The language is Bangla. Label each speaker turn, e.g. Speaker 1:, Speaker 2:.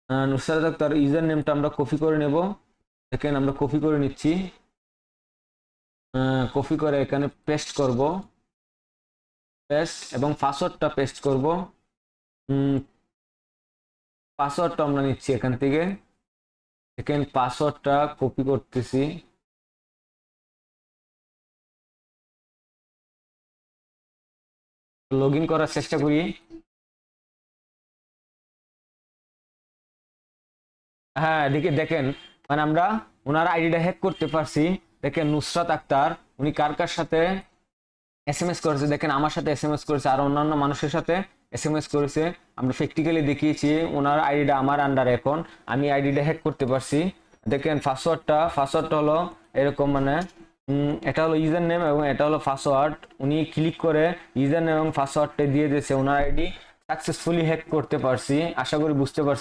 Speaker 1: নুসরাত আক্তার ইউজার নেমটা আমরা কপি করে নেব। দেখেন আমরা কপি করে নিচ্ছি, কপি করে এখানে পেস্ট করব, পেস্ট এবং পাসওয়ার্ডটা পেস্ট করব। পাসওয়ার্ডটা আমরা নিচ্ছি এখান থেকে, দেখেন পাসওয়ার্ডটা কপি করতেছি, লগ ইন করার চেষ্টা করি। হ্যাঁ এদিকে দেখেন মানে আমরা ওনার আইডিটা হ্যাক করতে পারছি। দেখেন নুসরাত আক্তার উনি কার কার সাথে এসএমএস করেছে, দেখেন আমার সাথে এসএমএস করেছে আর অন্যান্য মানুষের সাথে এসএমএস করেছে। আমরা প্র্যাকটিক্যালি দেখিয়েছি ওনার আইডিটা আমার আন্ডারে, এখন আমি আইডিটা হ্যাক করতে পারছি। দেখেন পাসওয়ার্ডটা হলো এরকম, মানে এটা হলো ইউজার নেম এবং এটা হলো পাসওয়ার্ড। উনি ক্লিক করে ইউজার নেম এবং পাসওয়ার্ডটা দিয়ে দিয়েছে, ওনার আইডি সাকসেসফুলি হ্যাক করতে পারছি। আশা করি বুঝতে পারছেন।